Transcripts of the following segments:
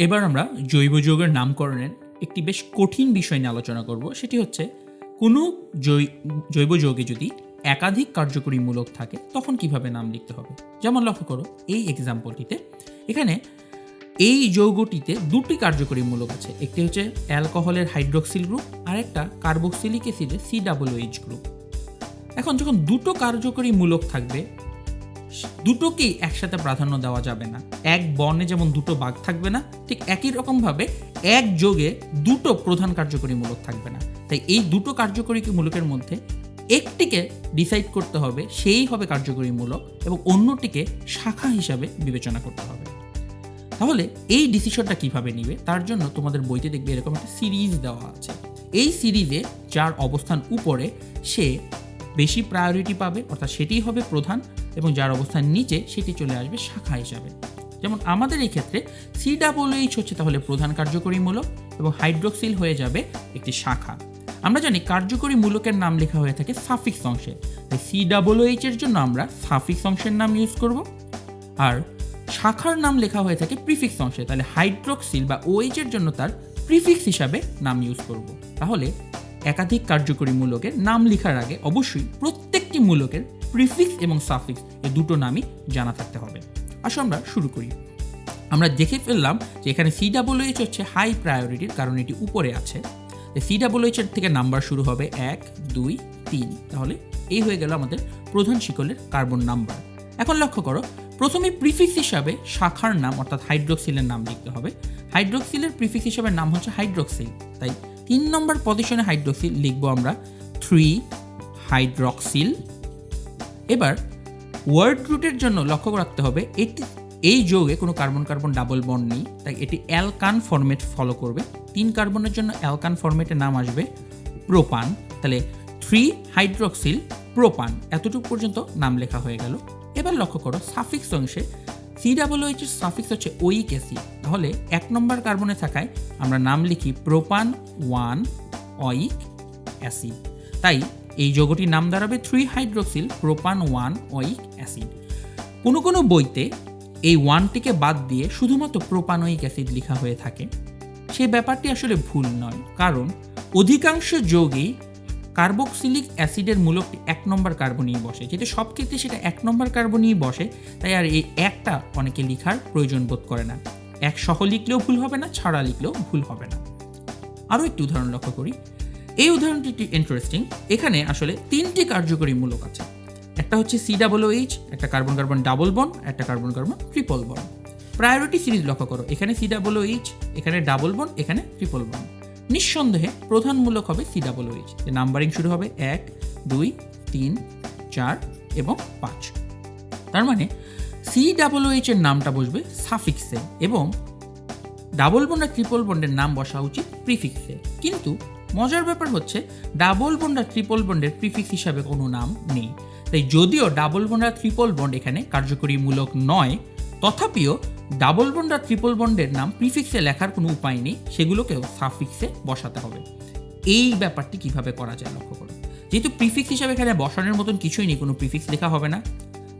এবার আমরা জৈব যৌগের নামকরণের একটি বেশ কঠিন বিষয় নিয়ে আলোচনা করব। সেটি হচ্ছে কোনো জৈব যৌগে যদি একাধিক কার্যকরী মূলক থাকে তখন কিভাবে নাম লিখতে হবে। যেমন লক্ষ্য করো এই এক্সাম্পলটিতে, এখানে এই যৌগটিতে দুটি কার্যকরী মূলক আছে। একটি হচ্ছে অ্যালকোহলের হাইড্রোক্সিল গ্রুপ আর একটা কার্বক্সিলিক অ্যাসিডের COOH গ্রুপ। এখন যখন দুটো কার্যকরী মূলক থাকবে, দুটোকেই একসাথে প্রাধান্য দেওয়া যাবে না। এক বর্ণে যেমন দুটো ভাগ থাকবে না, ঠিক একই রকমভাবে এক যোগে দুটো প্রধান কার্যকরী মূলক থাকবে না। তাই এই দুটো কার্যকরী মূলকের মধ্যে একটিকে ডিসাইড করতে হবে, সেই হবে কার্যকরী মূলক, এবং অন্যটিকে শাখা হিসাবে বিবেচনা করতে হবে। তাহলে এই ডিসিশনটা কিভাবে নিবে, তার জন্য তোমাদের বইতে দেখবে এরকম একটা সিরিজ দেওয়া আছে। এই সিরিজে যার অবস্থান উপরে সে বেশি প্রায়োরিটি পাবে, অর্থাৎ সেটিই হবে প্রধান, এবং যার অবস্থান নিচে সেটি চলে আসবে শাখা হিসাবে। যেমন আমাদের এই ক্ষেত্রে COOH হচ্ছে তাহলে প্রধান কার্যকরী মূলক এবং হাইড্রোক্সিল হয়ে যাবে একটি শাখা। আমরা জানি কার্যকরী মূলকের নাম লেখা হয়ে থাকে সাফিক্স অংশে, তাই COOH এর জন্য আমরা সাফিক্স অংশের নাম ইউজ করব, আর শাখার নাম লেখা হয়ে থাকে প্রিফিক্স অংশে, তাহলে হাইড্রোক্সিল বা OH এর জন্য তার প্রিফিক্স হিসাবে নাম ইউজ করব। তাহলে একাধিক কার্যকরী মূলকের নাম লেখার আগে অবশ্যই প্রত্যেকটি মূলকের প্রিফিক্স এবং সাফিক্স এই দুটো নামই জানা থাকতে হবে। আসো আমরা শুরু করি। আমরা দেখে ফেললাম যে এখানে COOH হচ্ছে হাই প্রায়োরিটির, কারণ এটি উপরে আছে। COOH এর থেকে নাম্বার শুরু হবে 1, 2, 3। তাহলে এই হয়ে গেল আমাদের প্রধান শিকলের কার্বন নাম্বার। এখন লক্ষ্য করো, প্রথমে প্রিফিক্স হিসাবে শাখার নাম অর্থাৎ হাইড্রোক্সিলের নাম লিখতে হবে। হাইড্রোক্সিলের প্রিফিক্স হিসাবে নাম হচ্ছে হাইড্রোক্সিল, তাই 3 নম্বর পজিশনে হাইড্রোক্সিল লিখবো আমরা 3 হাইড্রোক্সিল। এবার ওয়ার্ড রুটের জন্য লক্ষ্য রাখতে হবে এই যৌগে কোনো কার্বন কার্বন ডাবল বন্ড নেই, তাই এটি অ্যালকান ফরম্যাট ফলো করবে। 3 কার্বনের জন্য অ্যালকান ফরম্যাটের নাম আসবে প্রোপান, তাহলে 3 হাইড্রোক্সিল প্রোপান। এতটুকু পর্যন্ত নাম লেখা হয়ে গেল। এবার লক্ষ্য করো সাফিক্স অংশে COOH এর সাফিক্স হচ্ছে ওইক অ্যাসিড, তাহলে 1 নম্বর কার্বনে থাকায় আমরা নাম লিখি প্রোপান 1 ওইক অ্যাসিড। তাই এই যৌগটির নাম দাঁড়াবে 3 হাইড্রোক্সিল প্রোপান 1 ওইক অ্যাসিড। কোনো বইতে এই 1টিকে বাদ দিয়ে শুধুমাত্র প্রোপানোইক অ্যাসিড লেখা হয়ে থাকে। সেই ব্যাপারটি আসলে ভুল নয়, কারণ অধিকাংশ যৌগেই কার্বক্সিলিক অ্যাসিডের মূলকটি 1 নম্বর কার্বনেই বসে, যেহেতু সব ক্ষেত্রে সেটা 1 নম্বর কার্বনেই বসে, তাই আর এই একটা অনেকে লেখার প্রয়োজন বোধ করে না। 1 সহ লিখলেও ভুল হবে না, ছাড়া লিখলেও ভুল হবে না। আরও একটি উদাহরণ লক্ষ্য করি। এই উদাহরণটি ইন্টারেস্টিং। এখানে আসলে 3টি কার্যকরী মূলক আছে। একটা হচ্ছে COOH, একটা কার্বন কার্বন ডাবল বন্ড, একটা carbon carbon triple bond. Priority series লক্ষ্য করো, এখানে COOH, এখানে ডাবল বন্ড, এখানে ট্রিপল বন্ড। নিঃসন্দেহে প্রধান মূলক হবে COOH। নাম্বারিং শুরু হবে 1, 2, 3, 4 এবং 5। তার মানে COOH এর নামটা বসবে সাফিক্সে এবং ডাবল বন্ড আর ট্রিপল বন্ডের নাম বসা উচিত প্রিফিক্সে। কিন্তু মজার ব্যাপার হচ্ছে ডাবল বন্ড আর ট্রিপল বন্ডের প্রিফিক্স হিসাবে কোনো নাম নেই। তাই যদিও ডাবল বন্ড আর ট্রিপল বন্ড এখানে কার্যকরী মূলক নয়, তথাপিও ডাবল বন্ড আর ট্রিপল বন্ডের নাম প্রিফিক্সে লেখার কোনো উপায় নেই, সেগুলোকেও সাফিক্সে বসাতে হবে। এই ব্যাপারটি কিভাবে করা যায় লক্ষ্য করো। যেহেতু প্রিফিক্স হিসাবে এখানে বসানোর মতন কিছুই নেই, কোনো প্রিফিক্স লেখা হবে না।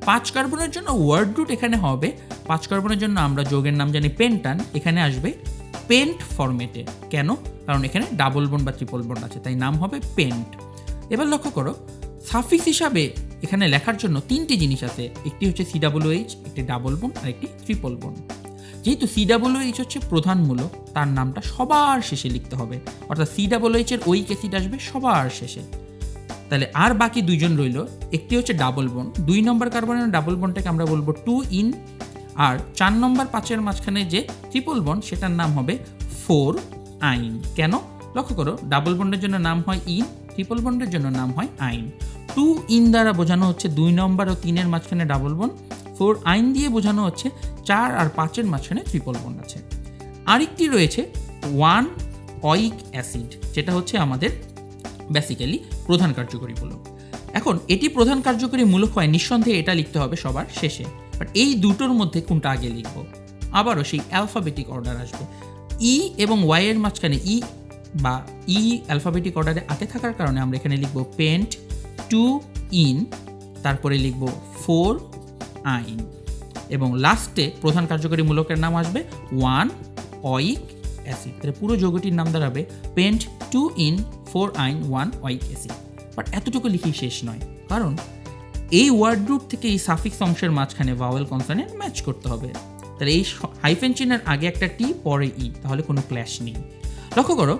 5 কার্বনের জন্য ওয়ার্ড রুট এখানে হবে। 5 কার্বনের জন্য আমরা যৌগের নাম জানি পেন্টান, এখানে আসবে পেন্ট ফরম্যাটে। কেন? কারণ এখানে ডাবল বন্ড বা ট্রিপল বন্ড আছে, তাই নাম হবে পেন্ট। এবার লক্ষ্য করো সাফিক্স হিসাবে এখানে লেখার জন্য 3টি জিনিস আছে। একটি হচ্ছে COOH, একটি ডাবল বন্ড আর একটি ট্রিপল বন্ড। যেহেতু COOH হচ্ছে প্রধান মূলক, তার নামটা সবার শেষে লিখতে হবে, অর্থাৎ COOH এর ওইক অ্যাসিড আসবে সবার শেষে। তাহলে আর বাকি দুইজন রইল। একটি হচ্ছে ডাবল বন্ড, 2 নম্বর কার্বনের ডাবল বন্ডটাকে আমরা বলবো 2 ইন, আর 4 নম্বর 5-এর মাঝখানে যে ট্রিপল বন্ড সেটার নাম হবে 4 আইন। কেন? লক্ষ্য করো ডাবল বন্ডের জন্য নাম হয় ইন, ট্রিপল বন্ডের জন্য নাম হয় আইন। 2 ইন দ্বারা বোঝানো হচ্ছে 2 নম্বর ও 3-এর মাঝখানে ডাবল বন্ড, 4 আইন দিয়ে বোঝানো হচ্ছে 4 আর 5-এর মাঝখানে ট্রিপল বন্ড আছে। আরেকটি রয়েছে 1 ওইক অ্যাসিড, যেটা হচ্ছে আমাদের বেসিক্যালি প্রধান কার্যকরী মূলক। এখন এটি প্রধান কার্যকরী মূলক হয়, নিঃসন্দেহে এটা লিখতে হবে সবার শেষে। বাট এই দুটোর মধ্যে কোনটা আগে লিখবো? আবারও সেই অ্যালফাবেটিক অর্ডার আসবে। ই এবং ওয়াই এর মাঝখানে ই অ্যালফাবেটিক অর্ডারে আগে থাকার কারণে আমরা এখানে লিখবো পেন্ট 2 ইন, তারপরে লিখবো 4 আইন, এবং লাস্টে প্রধান কার্যকরী মূলকের নাম আসবে 1 ওয়িক অ্যাসিড। তাহলে পুরো যৌগটির নাম দাঁড়াবে পেন্ট 2in4-1 ওয়িক অ্যাসিড। বাট এতটুকু লিখেই শেষ নয়, কারণ এই ওয়ার্ড গ্রুপ থেকে এই সাফিক্স অংশের মাঝখানে ভাওয়েল কনসোনেন্ট ম্যাচ করতে হবে। তাহলে এই হাইফেন চিহ্নের আগে একটা টি, পরে ই, তাহলে কোনো ক্ল্যাশ নেই। লক্ষ্য করো,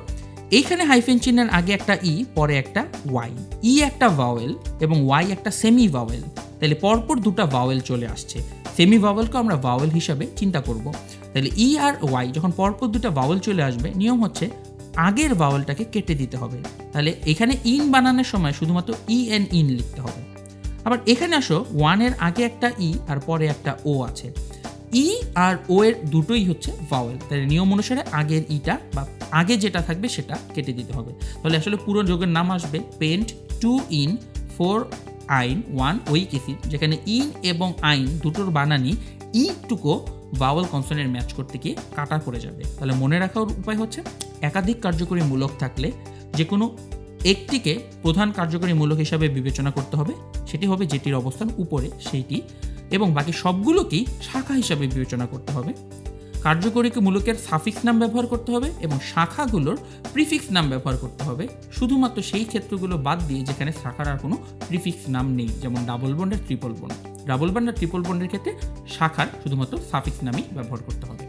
এইখানে হাইফেন চিহ্নের আগে একটা ই, পরে একটা ওয়াই। ই একটা ভাওয়েল এবং ওয়াই একটা সেমি ভাওয়েল, তাহলে পরপর দুটো ভাওয়েল চলে আসছে। সেমি ভাওয়েলকে আমরা ভাওয়েল হিসাবে চিন্তা করব। তাহলে ই আর ওয়াই যখন পরপর দুটো ভাওয়েল চলে আসবে, নিয়ম হচ্ছে আগের ভাওয়েলটাকে কেটে দিতে হবে। তাহলে এখানে ইন বানানোর সময় শুধুমাত্র ইন লিখতে হবে। আবার এখানে আসো, ওয়ানের আগে একটা ই আর পরে একটা ও আছে। ই আর ও এর দুটোই হচ্ছে ভাওয়েল, তাহলে নিয়ম অনুসারে আগের ইটা বা আগে যেটা থাকবে সেটা কেটে দিতে হবে। তাহলে আসলে পুরো যৌগের নাম আসবে পেন্ট 2in4-1 ওয়িক অ্যাসিড, যেখানে ইন এবং আইন দুটোর বানানি টুকু ভাওয়েল কনসোনেন্ট ম্যাচ করতে গিয়ে কাটা পড়ে যাবে। তাহলে মনে রাখার উপায় হচ্ছে একাধিক কার্যকরী মূলক থাকলে যে কোনো একটিকে প্রধান কার্যকরী মূলক হিসাবে বিবেচনা করতে হবে, সেটি হবে যেটির অবস্থান উপরে সেইটি, এবং বাকি সবগুলোকেই শাখা হিসাবে বিবেচনা করতে হবে। কার্যকরী মূলকের সাফিক্স নাম ব্যবহার করতে হবে এবং শাখাগুলোর প্রিফিক্স নাম ব্যবহার করতে হবে, শুধুমাত্র সেই ক্ষেত্রগুলো বাদ দিয়ে যেখানে শাখার আর কোনো প্রিফিক্স নাম নেই, যেমন ডাবল বন্ড আর ট্রিপল বন্ড। ডাবল বন্ড আর ট্রিপল বন্ডের ক্ষেত্রে শাখার শুধুমাত্র সাফিক্স নামই ব্যবহার করতে হবে।